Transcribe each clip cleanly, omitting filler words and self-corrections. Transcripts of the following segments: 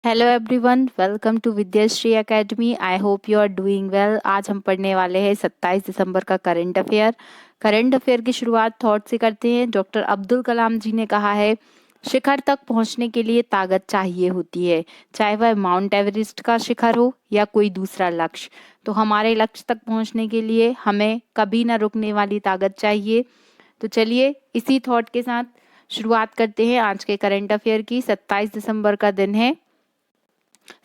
Hello everyone, welcome to Vidyashree academy. I hope you are doing well. आज हम पढ़ने वाले हैं 27 दिसंबर का करंट अफेयर। करंट अफेयर की शुरुआत थॉट से करते हैं। डॉक्टर अब्दुल कलाम जी ने कहा है, शिखर तक पहुंचने के लिए ताकत चाहिए होती है, चाहे वह माउंट एवरेस्ट का शिखर हो या कोई दूसरा लक्ष्य। तो हमारे लक्ष्य तक पहुंचने के लिए हमें कभी ना रुकने वाली ताकत चाहिए। तो चलिए इसी थॉट के साथ शुरुआत करते हैं आज के करंट अफेयर की। 27 दिसंबर का दिन है।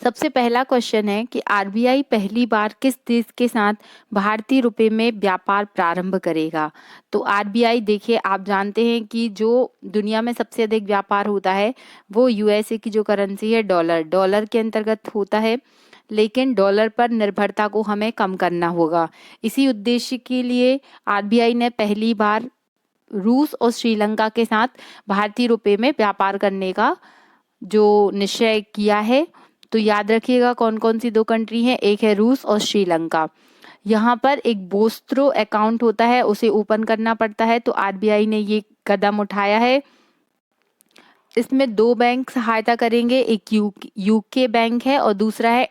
सबसे पहला क्वेश्चन है कि आरबीआई पहली बार किस देश के साथ भारतीय रुपए में व्यापार प्रारंभ करेगा। तो आरबीआई, देखिए आप जानते हैं कि जो दुनिया में सबसे अधिक व्यापार होता है वो यूएसए की जो करेंसी है डॉलर के अंतर्गत होता है, लेकिन डॉलर पर निर्भरता को हमें कम करना होगा। इसी उद्देश्य के लिए आरबीआई ने पहली बार रूस और श्रीलंका के साथ भारतीय रुपए में व्यापार करने का जो निश्चय किया है। तो याद रखिएगा कौन कौन सी दो कंट्री हैं, एक है रूस और श्रीलंका। यहाँ पर एक बोस्ट्रो अकाउंट होता है, उसे ओपन करना पड़ता है, तो आरबीआई ने ये कदम उठाया है। इसमें दो बैंक सहायता करेंगे, एक यूके बैंक है और दूसरा है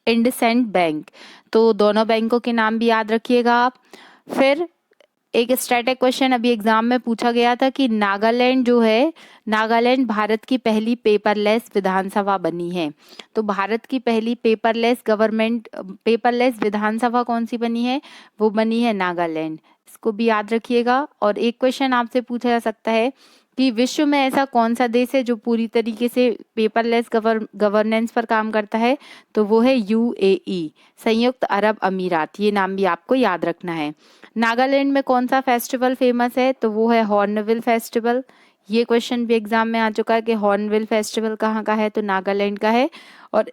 इंडसेंड बैंक। तो दोनों बैंकों के नाम भी याद रखिएगा आप। फिर एक स्टैटिक क्वेश्चन अभी एग्जाम में पूछा गया था कि नागालैंड जो है, नागालैंड भारत की पहली पेपरलेस विधानसभा बनी है। तो भारत की पहली पेपरलेस विधानसभा कौन सी बनी है? वो बनी है नागालैंड। इसको भी याद रखिएगा। और एक क्वेश्चन आपसे पूछा जा सकता है कि विश्व में ऐसा कौन सा देश है जो पूरी तरीके से पेपरलेस गवर्नेंस पर काम करता है? तो वो है यूएई, संयुक्त अरब अमीरात। ये नाम भी आपको याद रखना है। नागालैंड में कौन सा फेस्टिवल फेमस है? तो वो है हॉर्नबिल फेस्टिवल। ये क्वेश्चन भी एग्जाम में आ चुका है कि हॉर्नबिल फेस्टिवल कहाँ का है? तो नागालैंड का है। और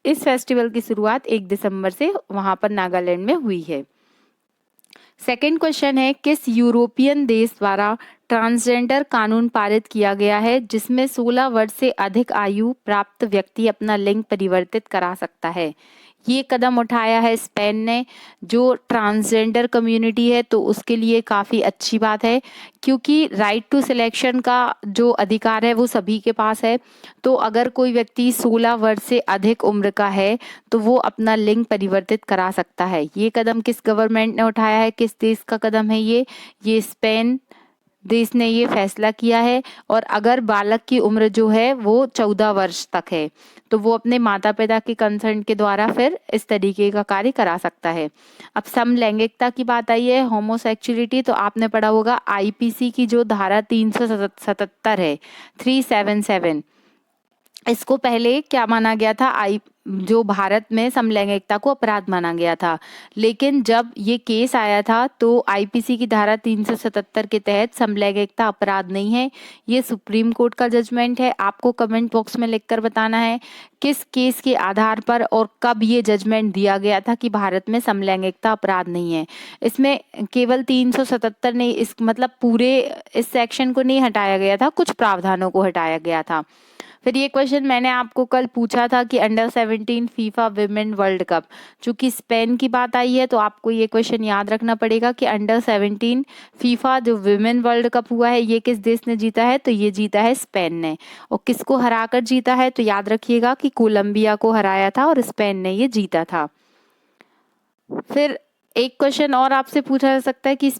इस फेस्टिवल की शुरुआत 1 दिसंबर से वहां पर नागालैंड में हुई है। सेकंड क्वेश्चन है, किस यूरोपियन देश द्वारा ट्रांसजेंडर कानून पारित किया गया है जिसमें 16 वर्ष से अधिक आयु प्राप्त व्यक्ति अपना लिंग परिवर्तित करा सकता है? ये कदम उठाया है स्पेन ने। जो ट्रांसजेंडर कम्युनिटी है तो उसके लिए काफ़ी अच्छी बात है, क्योंकि राइट टू सिलेक्शन का जो अधिकार है वो सभी के पास है। तो अगर कोई व्यक्ति 16 वर्ष से अधिक उम्र का है तो वो अपना लिंग परिवर्तित करा सकता है। ये कदम किस गवर्नमेंट ने उठाया है, किस देश का कदम है ये स्पेन देश ने ये फैसला किया है। और अगर बालक की उम्र जो है वो 14 वर्ष तक है तो वो अपने माता पिता के कंसर्न के द्वारा फिर इस तरीके का कार्य करा सकता है। अब समलैंगिकता की बात आई है, होमोसेक्सुअलिटी, तो आपने पढ़ा होगा आईपीसी की जो धारा 377 है, 377। इसको पहले क्या माना गया था? जो भारत में समलैंगिकता को अपराध माना गया था, लेकिन जब ये केस आया था तो आईपीसी की धारा 377 के तहत समलैंगिकता अपराध नहीं है। ये सुप्रीम कोर्ट का जजमेंट है। आपको कमेंट बॉक्स में लिखकर बताना है किस केस के आधार पर और कब ये जजमेंट दिया गया था कि भारत में समलैंगिकता अपराध नहीं है। इसमें केवल 377 ने इस मतलब पूरे इस सेक्शन को नहीं हटाया गया था, कुछ प्रावधानों को हटाया गया था। फिर ये क्वेश्चन मैंने आपको कल पूछा था कि under 17 FIFA women world cup, चूंकि स्पेन की बात आई है तो आपको ये क्वेश्चन याद रखना पड़ेगा कि अंडर 17 फीफा जो विमेन वर्ल्ड कप हुआ है ये किस देश ने जीता है? तो ये जीता है स्पेन ने। और किसको हराकर जीता है? तो याद रखिएगा कि कोलंबिया को हराया था और स्पेन ने ये जीता था। फिर एक क्वेश्चन और आपसे पूछा जा सकता है कि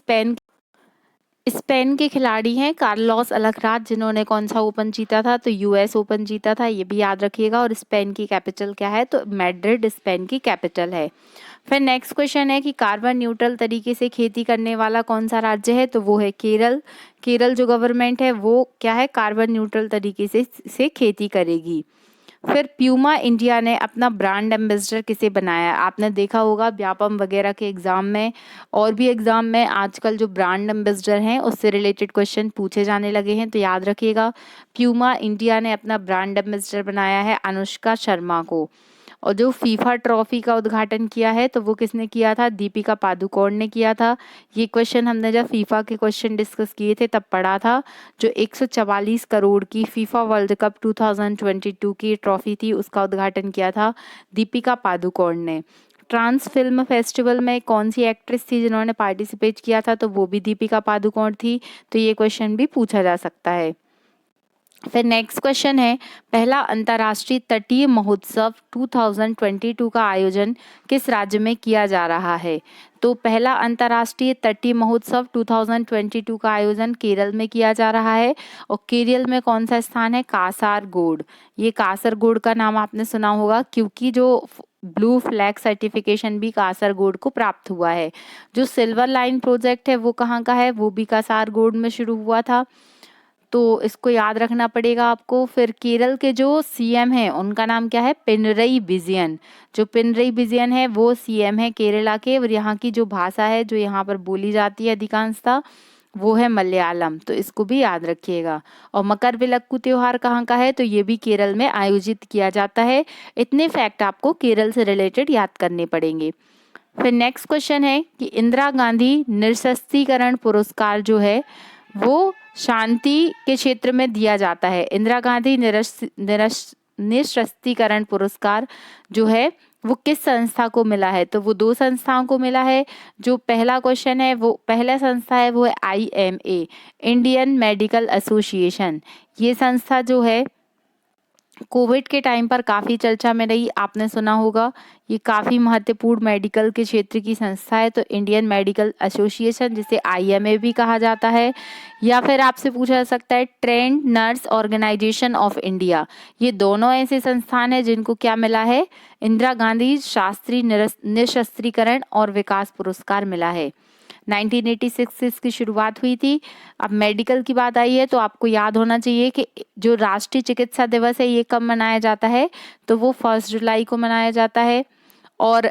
स्पेन के खिलाड़ी हैं कार्लोस अलकराज, जिन्होंने कौन सा ओपन जीता था? तो यूएस ओपन जीता था, ये भी याद रखिएगा। और स्पेन की कैपिटल क्या है? तो मैड्रिड स्पेन की कैपिटल है। फिर नेक्स्ट क्वेश्चन है कि कार्बन न्यूट्रल तरीके से खेती करने वाला कौन सा राज्य है? तो वो है केरल। केरल जो गवर्नमेंट है वो क्या है, कार्बन न्यूट्रल तरीके से खेती करेगी। फिर प्यूमा इंडिया ने अपना ब्रांड एम्बेसडर किसे बनाया? आपने देखा होगा व्यापम वगैरह के एग्जाम में और भी एग्जाम में आजकल जो ब्रांड एम्बेसडर हैं उससे रिलेटेड क्वेश्चन पूछे जाने लगे हैं। तो याद रखिएगा प्यूमा इंडिया ने अपना ब्रांड एम्बेसडर बनाया है अनुष्का शर्मा को। और जो फीफा ट्रॉफी का उद्घाटन किया है तो वो किसने किया था? दीपिका पादुकोण ने किया था। ये क्वेश्चन हमने जब फीफा के क्वेश्चन डिस्कस किए थे तब पढ़ा था। जो 144 करोड़ की फीफा वर्ल्ड कप 2022 की ट्रॉफी थी उसका उद्घाटन किया था दीपिका पादुकोण ने। ट्रांस फिल्म फेस्टिवल में कौन सी एक्ट्रेस थी जिन्होंने पार्टिसिपेट किया था? तो वो भी दीपिका पादुकोण थी। तो ये क्वेश्चन भी पूछा जा सकता है। फिर नेक्स्ट क्वेश्चन है, पहला अंतर्राष्ट्रीय तटीय महोत्सव 2022 का आयोजन किस राज्य में किया जा रहा है? तो पहला अंतर्राष्ट्रीय तटीय महोत्सव 2022 का आयोजन केरल में किया जा रहा है। और केरल में कौन सा स्थान है? कासरगोड। ये कासरगोड का नाम आपने सुना होगा क्योंकि जो ब्लू फ्लैग सर्टिफिकेशन भी कासरगोड को प्राप्त हुआ है। जो सिल्वर लाइन प्रोजेक्ट है वो कहाँ का है? वो भी कासरगोड में शुरू हुआ था, तो इसको याद रखना पड़ेगा आपको। फिर केरल के जो सीएम हैं उनका नाम क्या है? पिनरई विजयन। जो पिनरई विजयन है वो सीएम है केरला के, और यहाँ की जो भाषा है जो यहाँ पर बोली जाती है अधिकांशतः वो है मलयालम, तो इसको भी याद रखिएगा। और मकर विलक्कू त्योहार कहाँ का है? तो ये भी केरल में आयोजित किया जाता है। इतने फैक्ट आपको केरल से रिलेटेड याद करने पड़ेंगे। फिर नेक्स्ट क्वेश्चन है कि इंदिरा गांधी निरस्त्रीकरण पुरस्कार जो है वो शांति के क्षेत्र में दिया जाता है। इंदिरा गांधी निरस्त्रीकरण पुरस्कार जो है वो किस संस्था को मिला है? तो वो दो संस्थाओं को मिला है। जो पहला क्वेश्चन है वो पहला संस्था है वो है IMA, इंडियन मेडिकल एसोसिएशन। ये संस्था जो है कोविड के टाइम पर काफ़ी चर्चा में रही, आपने सुना होगा। ये काफ़ी महत्वपूर्ण मेडिकल के क्षेत्र की संस्था है। तो इंडियन मेडिकल एसोसिएशन, जिसे IMA भी कहा जाता है, या फिर आपसे पूछा जा सकता है trained nurse organisation of India. ये दोनों ऐसे संस्थान हैं जिनको क्या मिला है? इंदिरा गांधी शास्त्री निरस्त्रीकरण और विकास पुरस्कार मिला है। 1986 से इसकी शुरुआत हुई थी। अब मेडिकल की बात आई है तो आपको याद होना चाहिए कि जो राष्ट्रीय चिकित्सा दिवस है ये कब मनाया जाता है? तो वो 1 जुलाई को मनाया जाता है। और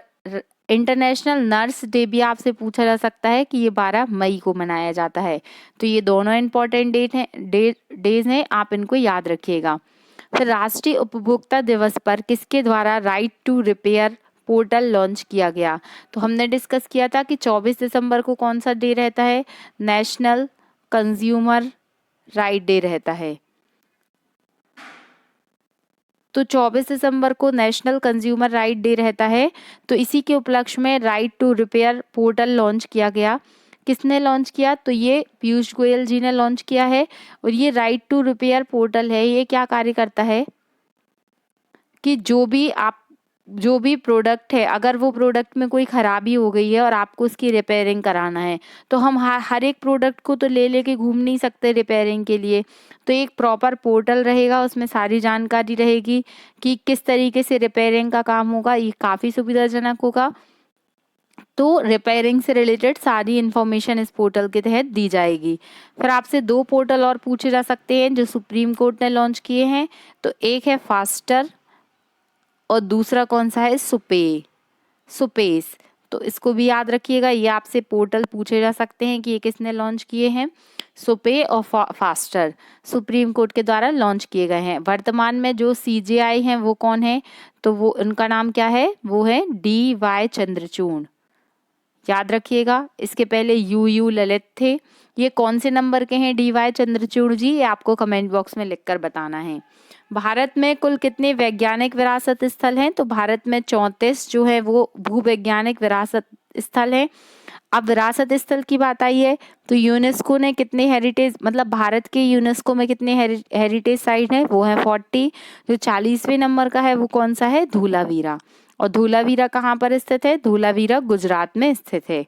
इंटरनेशनल नर्स डे भी आपसे पूछा जा सकता है कि ये 12 मई को मनाया जाता है। तो ये दोनों इम्पोर्टेंट डेज हैं, आप इनको याद रखिएगा। फिर राष्ट्रीय उपभोक्ता दिवस पर किसके द्वारा right to repair portal launch किया गया? तो हमने डिस्कस किया था कि 24 दिसंबर को कौन सा डे रहता है? नेशनल कंज्यूमर राइट डे रहता है। तो 24 दिसंबर को नेशनल कंज्यूमर राइट डे रहता है। तो इसी के उपलक्ष्य में right to repair portal launch किया गया। किसने लॉन्च किया? तो ये पीयूष गोयल जी ने लॉन्च किया है। और ये राइट टू रिपेयर पोर्टल है, ये क्या कार्य करता है कि जो भी प्रोडक्ट है, अगर वो प्रोडक्ट में कोई ख़राबी हो गई है और आपको उसकी रिपेयरिंग कराना है, तो हम हर एक प्रोडक्ट को तो ले लेके घूम नहीं सकते रिपेयरिंग के लिए। तो एक प्रॉपर पोर्टल रहेगा, उसमें सारी जानकारी रहेगी कि किस तरीके से रिपेयरिंग का काम होगा। ये काफ़ी सुविधाजनक होगा। तो रिपेयरिंग से रिलेटेड सारी इन्फॉर्मेशन इस पोर्टल के तहत दी जाएगी। फिर आपसे 2 पोर्टल और पूछे जा सकते हैं जो सुप्रीम कोर्ट ने लॉन्च किए हैं। तो एक है फास्टर और दूसरा कौन सा है? सुपेस। तो इसको भी याद रखिएगा, ये आपसे पोर्टल पूछे जा सकते हैं कि ये किसने लॉन्च किए हैं। सुपे और फास्टर सुप्रीम कोर्ट के द्वारा लॉन्च किए गए हैं। वर्तमान में जो CJI हैं वो कौन है? तो वो उनका नाम क्या है? वो है DY चंद्रचूड़, याद रखिएगा। इसके पहले UU ललित थे। ये कौन से नंबर के हैं DY चंद्रचूड़ जी? ये आपको कमेंट बॉक्स में लिखकर बताना है। भारत में कुल कितने वैज्ञानिक विरासत स्थल हैं? तो भारत में 34 जो है वो भूवैज्ञानिक विरासत स्थल हैं। अब विरासत स्थल की बात आई है तो यूनेस्को ने कितने हेरिटेज, मतलब भारत के यूनेस्को में कितने हेरिटेज साइट है? वो है 40। जो 40वें नंबर का है वो कौन सा है? धूलावीरा। और धूलावीरा कहाँ पर स्थित है? धूलावीरा गुजरात में स्थित है।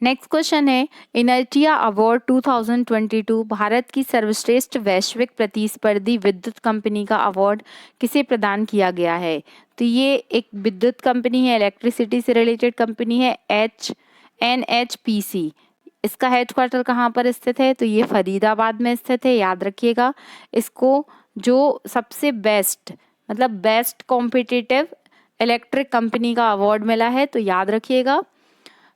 नेक्स्ट क्वेश्चन है, इनर्टिया अवार्ड 2022 भारत की सर्वश्रेष्ठ वैश्विक प्रतिस्पर्धी विद्युत कंपनी का अवार्ड किसे प्रदान किया गया है? तो ये एक विद्युत कंपनी है, इलेक्ट्रिसिटी से रिलेटेड कंपनी है, NHPC। इसका हेडक्वार्टर कहाँ पर स्थित है? तो ये फरीदाबाद में स्थित है, याद रखिएगा। इसको जो सबसे बेस्ट, मतलब बेस्ट कॉम्पिटिटिव इलेक्ट्रिक कंपनी का अवार्ड मिला है, तो याद रखिएगा।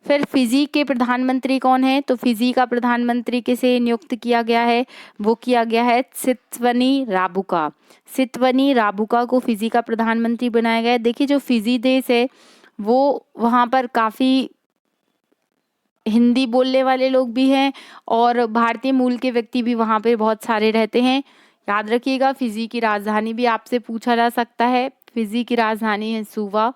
फिर फिजी के प्रधानमंत्री कौन है? तो फिजी का प्रधानमंत्री किसे नियुक्त किया गया है? वो किया गया है सितवनी राबुका। सितवनी राबुका को फिजी का प्रधानमंत्री बनाया गया है। देखिए जो फिजी देश है वो वहाँ पर काफ़ी हिंदी बोलने वाले लोग भी हैं और भारतीय मूल के व्यक्ति भी वहाँ पे बहुत सारे रहते हैं। याद रखिएगा, फिजी की राजधानी भी आपसे पूछा जा सकता है। फिजी की राजधानी है सुवा।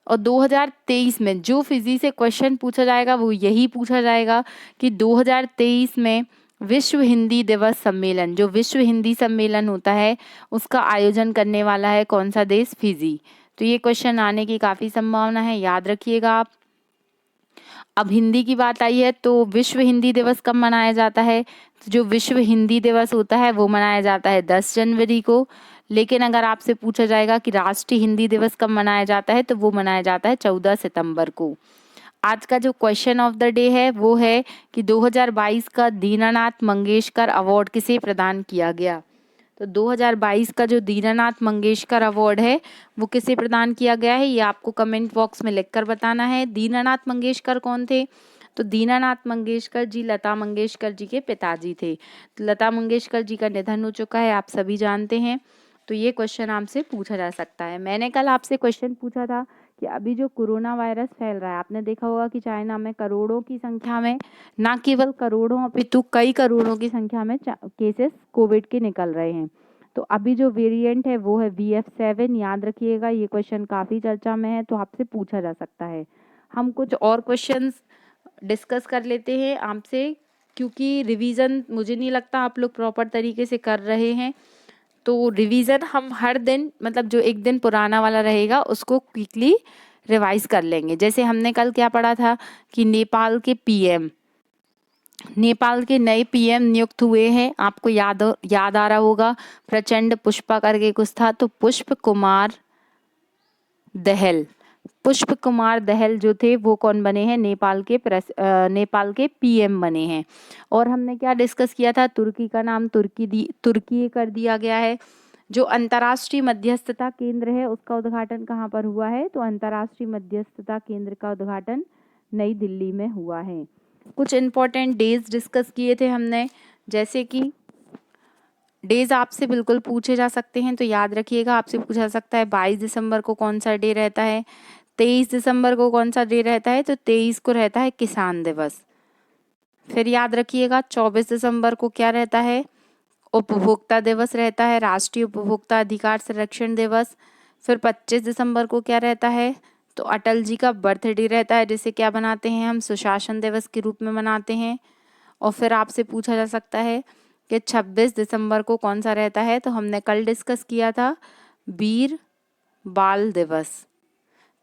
और 2023 में जो फिजी से क्वेश्चन पूछा जाएगा वो यही पूछा जाएगा कि 2023 में विश्व हिंदी दिवस सम्मेलन, जो विश्व हिंदी सम्मेलन होता है उसका आयोजन करने वाला है कौन सा देश? फिजी। तो ये क्वेश्चन आने की काफी संभावना है, याद रखिएगा आप। अब हिंदी की बात आई है तो विश्व हिंदी दिवस कब मनाया जाता है? तो जो विश्व हिंदी दिवस होता है वो मनाया जाता है 10 जनवरी को। लेकिन अगर आपसे पूछा जाएगा कि राष्ट्रीय हिंदी दिवस कब मनाया जाता है तो वो मनाया जाता है 14 सितंबर को। आज का जो क्वेश्चन ऑफ द डे है वो है कि 2022 का दीनानाथ मंगेशकर अवार्ड किसे प्रदान किया गया? तो 2022 का जो दीनानाथ मंगेशकर अवार्ड है वो किसे प्रदान किया गया है, ये आपको कमेंट बॉक्स में लिखकर बताना है। दीनानाथ मंगेशकर कौन थे? तो दीनानाथ मंगेशकर जी लता मंगेशकर जी के पिताजी थे। तो लता मंगेशकर जी का निधन हो चुका है, आप सभी जानते हैं। तो ये क्वेश्चन आपसे पूछा जा सकता है। मैंने कल आपसे क्वेश्चन पूछा था कि अभी जो कोरोना वायरस फैल रहा है, आपने देखा होगा कि चाइना में करोड़ों की संख्या में, ना केवल करोड़ों अपितु कई करोड़ों की संख्या में केसेस कोविड के निकल रहे हैं। तो अभी जो वेरिएंट है वो है VF7, याद रखिएगा। ये क्वेश्चन काफ़ी चर्चा में है तो आपसे पूछा जा सकता है। हम कुछ और क्वेश्चंस डिस्कस कर लेते हैं आपसे, क्योंकि रिवीजन मुझे नहीं लगता आप लोग प्रॉपर तरीके से कर रहे हैं। तो रिवीजन हम हर दिन, मतलब जो एक दिन पुराना वाला रहेगा उसको क्विकली रिवाइज कर लेंगे। जैसे हमने कल क्या पढ़ा था कि नेपाल के नए पीएम नियुक्त हुए हैं, आपको याद आ रहा होगा, प्रचंड पुष्पा करके कुछ था। तो पुष्प कुमार दहल जो थे वो कौन बने हैं? नेपाल के पीएम बने हैं। और हमने क्या डिस्कस किया था? तुर्की का नाम तुर्की कर दिया गया है। जो अंतर्राष्ट्रीय मध्यस्थता केंद्र है उसका उद्घाटन कहाँ पर हुआ है? तो अंतर्राष्ट्रीय मध्यस्थता केंद्र का उद्घाटन नई दिल्ली में हुआ है। कुछ इम्पोर्टेंट डेज डिस्कस किए थे हमने, जैसे कि डेज आपसे बिल्कुल पूछे जा सकते हैं तो याद रखिएगा। आपसे पूछा जा सकता है 22 दिसंबर को कौन सा डे रहता है, 23 दिसंबर को कौन सा डे रहता है? तो 23 को रहता है किसान दिवस। फिर याद रखिएगा 24 दिसंबर को क्या रहता है? उपभोक्ता दिवस रहता है, राष्ट्रीय उपभोक्ता अधिकार संरक्षण दिवस। फिर 25 दिसंबर को क्या रहता है? तो अटल जी का बर्थडे रहता है, जिसे क्या बनाते हैं हम? सुशासन दिवस के रूप में मनाते हैं। और फिर आपसे पूछा जा सकता है कि 26 दिसंबर को कौन सा रहता है? तो हमने कल डिस्कस किया था वीर बाल दिवस।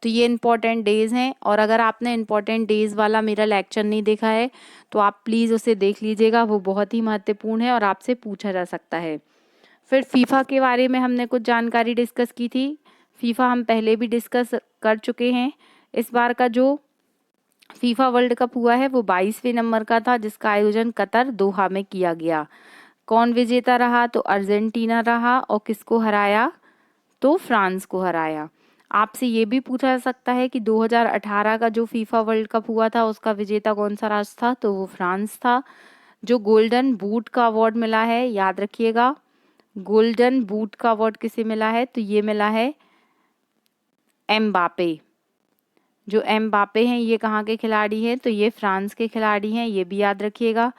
तो ये इम्पॉर्टेंट डेज हैं, और अगर आपने इम्पॉर्टेंट डेज वाला मेरा लेक्चर नहीं देखा है तो आप प्लीज़ उसे देख लीजिएगा, वो बहुत ही महत्वपूर्ण है और आपसे पूछा जा सकता है। फिर फीफा के बारे में हमने कुछ जानकारी डिस्कस की थी। फीफा हम पहले भी डिस्कस कर चुके हैं। इस बार का जो फीफा वर्ल्ड कप हुआ है वो 22वें नंबर का था, जिसका आयोजन कतर दोहा में किया गया। कौन विजेता रहा? तो अर्जेंटीना रहा। और किसको हराया? तो फ्रांस को हराया। आपसे ये भी पूछा जा सकता है कि 2018 का जो फीफा वर्ल्ड कप हुआ था उसका विजेता कौन सा राष्ट्र था? तो वो फ्रांस था। जो गोल्डन बूट का अवार्ड मिला है, याद रखिएगा, गोल्डन बूट का अवार्ड किसे मिला है? तो ये मिला है एम्बापे। जो एम्बापे हैं ये कहाँ के खिलाड़ी हैं? तो ये फ्रांस के खिलाड़ी हैं, ये भी याद रखिएगा।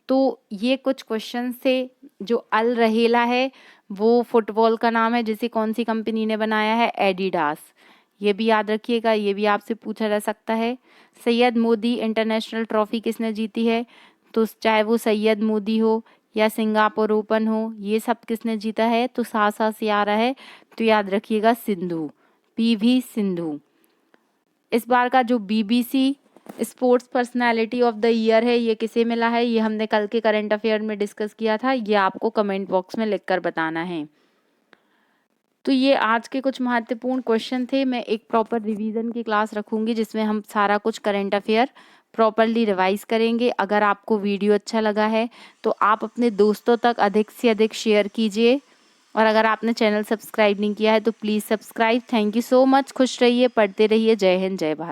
तो ये कुछ क्वेश्चन थे। जो अल रहेला है वो फुटबॉल का नाम है, जिसे कौन सी कंपनी ने बनाया है? एडिडास। ये भी याद रखिएगा, ये भी आपसे पूछा जा सकता है। सैयद मोदी इंटरनेशनल ट्रॉफी किसने जीती है? तो चाहे वो सैयद मोदी हो या सिंगापुर ओपन हो, ये सब किसने जीता है? तो साथ से आ रहा है, तो याद रखिएगा सिंधु, PV सिंधु। इस बार का जो BBC sports personality of the year है ये किसे मिला है? ये हमने कल के करंट अफेयर में डिस्कस किया था, ये आपको कमेंट बॉक्स में लिखकर बताना है। तो ये आज के कुछ महत्वपूर्ण क्वेश्चन थे। मैं एक प्रॉपर रिवीजन की क्लास रखूंगी जिसमें हम सारा कुछ करंट अफेयर प्रॉपरली रिवाइज करेंगे। अगर आपको वीडियो अच्छा लगा है तो आप अपने दोस्तों तक अधिक से अधिक शेयर कीजिए, और अगर आपने चैनल सब्सक्राइब नहीं किया है तो please subscribe. Thank you so much. खुश रहिए, पढ़ते रहिए। जय हिंद, जय भारत।